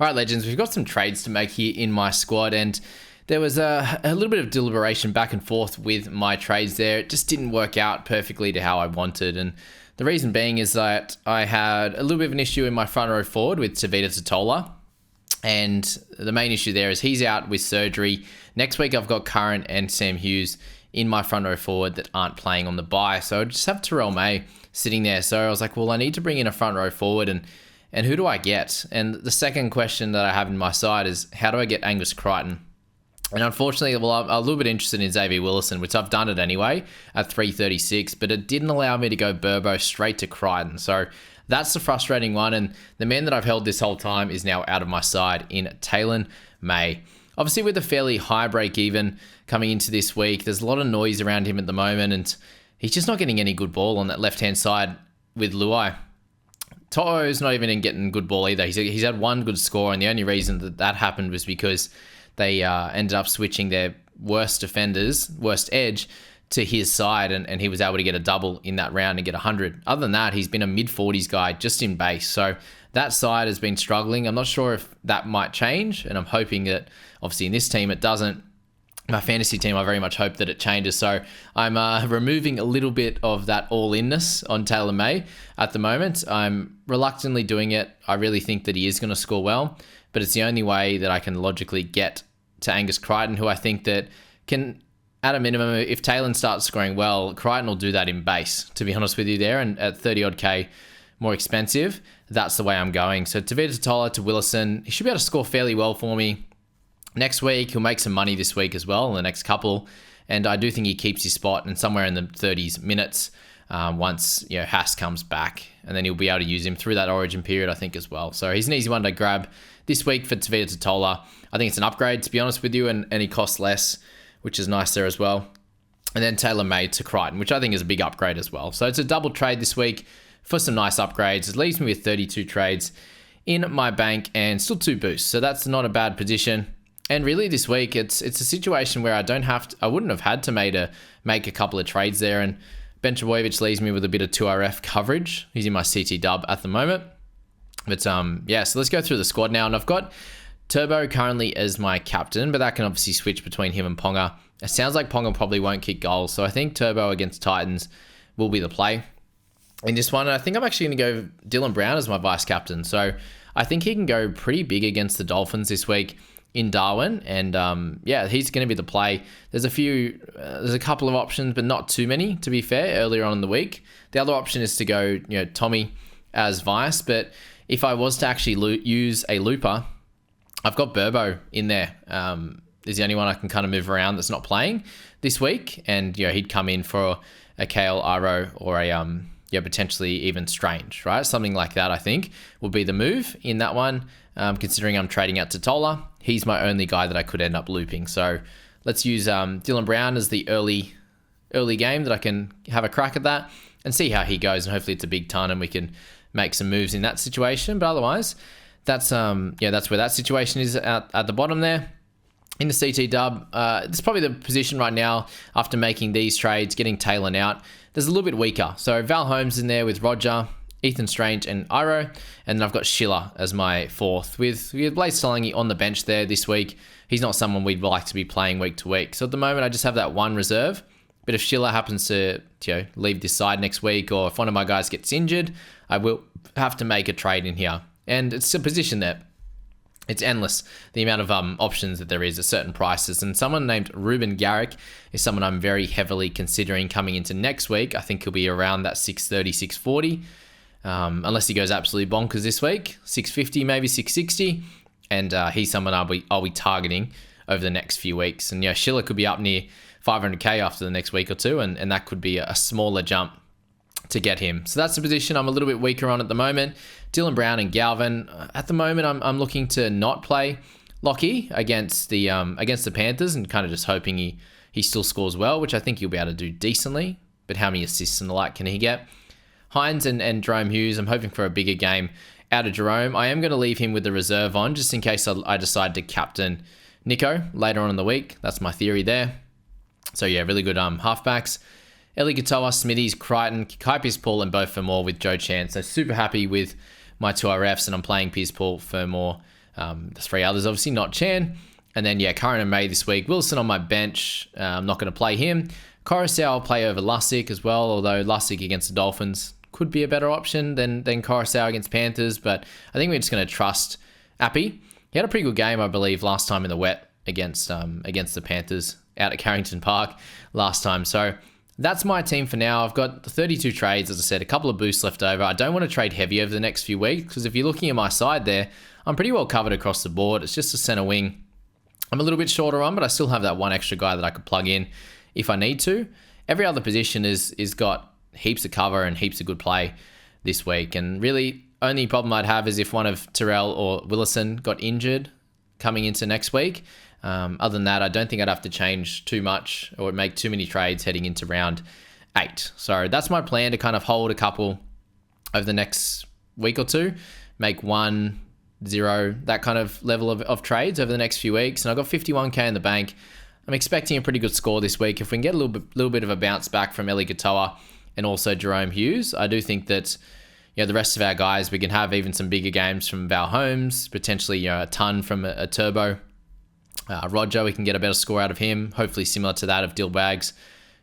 All right, legends, we've got some trades to make here in my squad, and there was a little bit of deliberation back and forth with my trades there. It just didn't work out perfectly to how I wanted, and the reason being is that I had a little bit of an issue in my front row forward with Tevita Totola, and the main issue there is he's out with surgery. Next week, I've got Curran and Sam Hughes in my front row forward that aren't playing on the bye, so I just have Terrell May sitting there. So I was like, well, I need to bring in a front row forward, and who do I get? And the second question that I have in my side is, how do I get Angus Crichton? And unfortunately, well, I'm a little bit interested in Xavier Willison, which I've done it anyway at 336, but it didn't allow me to go Burbo straight to Crichton. So that's the frustrating one. And the man that I've held this whole time is now out of my side in Taylor May. Obviously, with a fairly high break even coming into this week, there's a lot of noise around him at the moment, and he's just not getting any good ball on that left-hand side with Luai. To'o's not even getting good ball either. He's had one good score, and the only reason that happened was because they ended up switching their worst edge, to his side, and he was able to get a double in that round and get 100. Other than that, he's been a mid-40s guy just in base. So that side has been struggling. I'm not sure if that might change, and I'm hoping that, obviously in this team, it doesn't. My fantasy team, I very much hope that it changes. So I'm removing a little bit of that all-inness on Taylor May at the moment. I'm reluctantly doing it. I really think that he is going to score well, but it's the only way that I can logically get to Angus Crichton, who I think that can, at a minimum, if Taylor starts scoring well, Crichton will do that in base, to be honest with you there, and at 30-odd K more expensive, that's the way I'm going. So Tevita Totola to Willison, he should be able to score fairly well for me. Next week, he'll make some money this week as well, in the next couple. And I do think he keeps his spot and somewhere in the 30s minutes once Haas comes back. And then he'll be able to use him through that origin period, I think, as well. So he's an easy one to grab this week for Tevita Totola. I think it's an upgrade, to be honest with you, and he costs less, which is nice there as well. And then Taylor May to Crichton, which I think is a big upgrade as well. So it's a double trade this week for some nice upgrades. It leaves me with 32 trades in my bank and still 2 boosts. So that's not a bad position. And really this week, it's a situation where I wouldn't have had to make a couple of trades there. And Ben Trebojevic leaves me with a bit of 2RF coverage. He's in my CT dub at the moment. But so let's go through the squad now. And I've got Turbo currently as my captain, but that can obviously switch between him and Ponga. It sounds like Ponga probably won't kick goals. So I think Turbo against Titans will be the play in this one. And I think I'm actually going to go Dylan Brown as my vice captain. So I think he can go pretty big against the Dolphins this week in Darwin, and he's going to be the play. There's a couple of options, but not too many, to be fair, earlier on in the week. The other option is to go Tommy as vice, but if I was to actually use a looper, I've got Burbo in there. Is the only one I can kind of move around that's not playing this week, and he'd come in for a Kale Iro or a potentially even Strange, right? Something like that, I think, would be the move in that one. Considering I'm trading out to Tola, he's my only guy that I could end up looping. So let's use Dylan Brown as the early game that I can have a crack at that and see how he goes. And hopefully it's a big ton and we can make some moves in that situation. But otherwise, that's where that situation is at the bottom there. In the CT dub, it's probably the position right now after making these trades, getting Taylor out. There's a little bit weaker. So Val Holmes in there with Roger, Ethan Strange and Iro, and then I've got Schiller as my fourth with Blaze Solangi on the bench there this week. He's not someone we'd like to be playing week to week. So at the moment, I just have that one reserve. But if Schiller happens to leave this side next week, or if one of my guys gets injured, I will have to make a trade in here. And it's a position that it's endless, the amount of options that there is at certain prices. And someone named Ruben Garrick is someone I'm very heavily considering coming into next week. I think he'll be around that 630, 640. Unless he goes absolutely bonkers this week, 650, maybe 660. And he's someone I'll be targeting over the next few weeks. And Schiller could be up near 500k after the next week or two. And that could be a smaller jump to get him. So that's the position I'm a little bit weaker on at the moment. Dylan Brown and Galvin. At the moment, I'm looking to not play Lockie against the Panthers and kind of just hoping he still scores well, which I think he'll be able to do decently. But how many assists and the like can he get? Hines and Jerome Hughes, I'm hoping for a bigger game out of Jerome. I am going to leave him with the reserve on just in case I decide to captain Nico later on in the week. That's my theory there. So really good halfbacks. Eli Katoa, Smithies, Crichton, Kai Piss-Paul and Beau Fermor with Joe Chan. So super happy with my 2RFs, and I'm playing Piss-Paul, Fermor The three others, obviously, not Chan. And then, Curran and May this week. Wilson on my bench. I'm not going to play him. Coruscant I'll play over Lussick as well, although Lussick against the Dolphins could be a better option than Coruscant against Panthers. But I think we're just going to trust Appy. He had a pretty good game, I believe, last time in the wet against the Panthers out at Carrington Park last time. So that's my team for now. I've got 32 trades, as I said, a couple of boosts left over. I don't want to trade heavy over the next few weeks because if you're looking at my side there, I'm pretty well covered across the board. It's just a center wing I'm a little bit shorter on, but I still have that one extra guy that I could plug in if I need to. Every other position is got heaps of cover and heaps of good play this week. And really, only problem I'd have is if one of Terrell or Willison got injured coming into next week. Other than that, I don't think I'd have to change too much or make too many trades heading into round 8. So that's my plan, to kind of hold a couple over the next week or two, make 1, 0, that kind of level of trades over the next few weeks. And I've got 51k in the bank. I'm expecting a pretty good score this week. If we can get a little bit of a bounce back from Eli Katoa and also Jerome Hughes, I do think that the rest of our guys, we can have even some bigger games from Val Holmes, potentially a ton from a Turbo. Roger, we can get a better score out of him, hopefully similar to that of Dillbags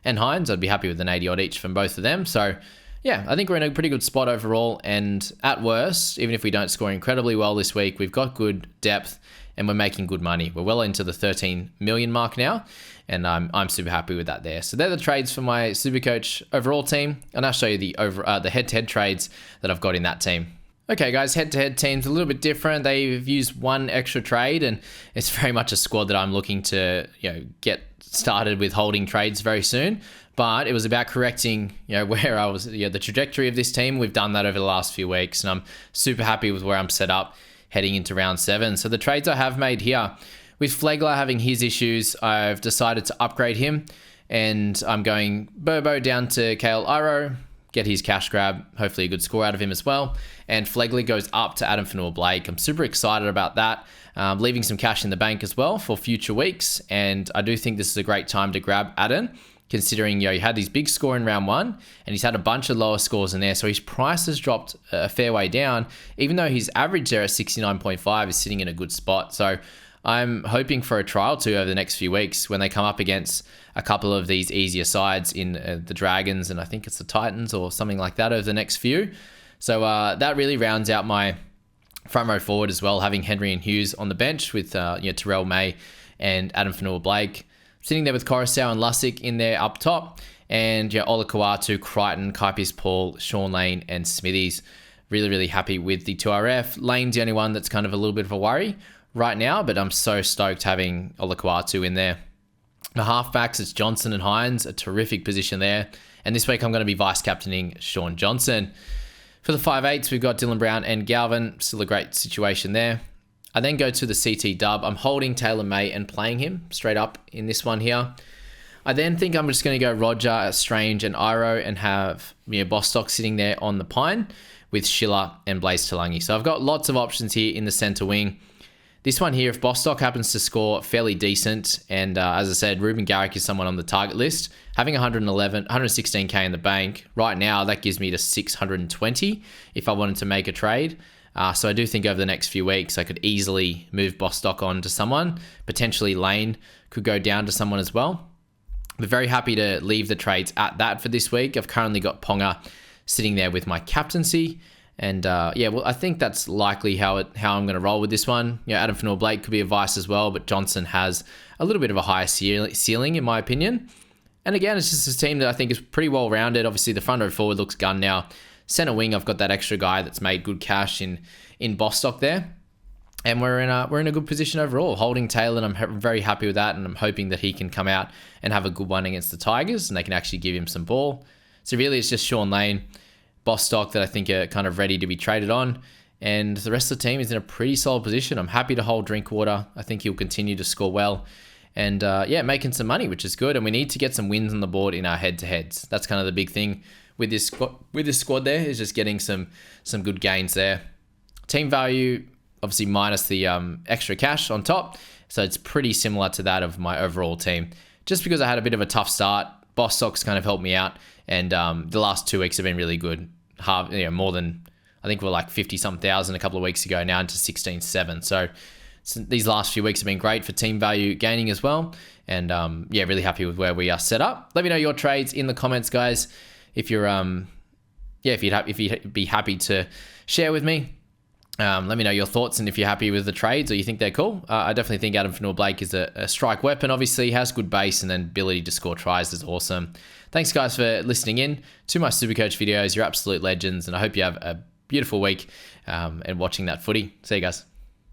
and Hines. I'd be happy with an 80 odd each from both of them. So I think we're in a pretty good spot overall. And at worst, even if we don't score incredibly well this week, we've got good depth and we're making good money. We're well into the 13 million mark now, and I'm super happy with that there. So they're the trades for my SuperCoach overall team, and I'll show you the head-to-head trades that I've got in that team. Okay, guys, head-to-head team's a little bit different. They've used one extra trade, and it's very much a squad that I'm looking to get started with holding trades very soon. But it was about correcting where I was, the trajectory of this team. We've done that over the last few weeks, and I'm super happy with where I'm set up heading into round 7. So the trades I have made here, with Flegler having his issues, I've decided to upgrade him, and I'm going Burbo down to Kale Iro, get his cash grab, hopefully a good score out of him as well. And Flegler goes up to Adam Fanua-Blake. I'm super excited about that. Leaving some cash in the bank as well for future weeks, and I do think this is a great time to grab Adam, considering he had his big score in round 1 and he's had a bunch of lower scores in there, so his price has dropped a fair way down, even though his average there at 69.5 is sitting in a good spot. So I'm hoping for a trial too over the next few weeks when they come up against a couple of these easier sides in the Dragons, and I think it's the Titans or something like that over the next few. So that really rounds out my front row forward as well, having Henry and Hughes on the bench with Terrell May and Adam Fanua-Blake. Sitting there with Coruscant and Lussick in there up top. And Ola Kawatu, Crichton, Kaipis Paul, Sean Lane, and Smithies. Really, really happy with the 2RF. Lane's the only one that's kind of a little bit of a worry right now, but I'm so stoked having Ola Kawatu in there. The halfbacks, it's Johnson and Hines, a terrific position there. And this week I'm going to be vice-captaining Sean Johnson. For the 5'8", we've got Dylan Brown and Galvin. Still a great situation there. I then go to the CT dub. I'm holding Taylor May and playing him straight up in this one here. I then think I'm just going to go Roger, Strange, and Iro and have Bostock sitting there on the pine with Schiller and Blaze Talangi. So I've got lots of options here in the center wing. This one here, if Bostock happens to score fairly decent, and as I said, Ruben Garrick is someone on the target list, having 116k in the bank right now, that gives me to 620 if I wanted to make a trade. So I do think over the next few weeks, I could easily move Bostock on to someone. Potentially Lane could go down to someone as well. But very happy to leave the trades at that for this week. I've currently got Ponga sitting there with my captaincy. And I think that's likely how I'm going to roll with this one. Adam Fanua-Blake could be a vice as well, but Johnson has a little bit of a higher ceiling in my opinion. And again, it's just a team that I think is pretty well rounded. Obviously, the front row forward looks gun now. Center wing, I've got that extra guy that's made good cash in Bostock there, and we're in a good position overall. Holding Taylor, and I'm very happy with that, and I'm hoping that he can come out and have a good one against the Tigers, and they can actually give him some ball. So really, it's just Sean Lane, Bostock that I think are kind of ready to be traded on, and the rest of the team is in a pretty solid position. I'm happy to hold Drinkwater. I think he'll continue to score well, and making some money, which is good. And we need to get some wins on the board in our head-to-heads. That's kind of the big thing with this squad there, is just getting some good gains there. Team value, obviously minus the extra cash on top, so it's pretty similar to that of my overall team. Just because I had a bit of a tough start, Bostock's kind of helped me out, and the last 2 weeks have been really good. More than I think we're like 50 some thousand a couple of weeks ago, now into 16.7. So these last few weeks have been great for team value gaining as well. And yeah, really happy with where we are set up. Let me know your trades in the comments, guys. If you're if you'd be happy to share with me. Let me know your thoughts and if you're happy with the trades or you think they're cool. I definitely think Adam Fanua-Blake is a strike weapon. Obviously, he has good base and then ability to score tries is awesome. Thanks, guys, for listening in to my SuperCoach videos. You're absolute legends, and I hope you have a beautiful week and watching that footy. See you guys.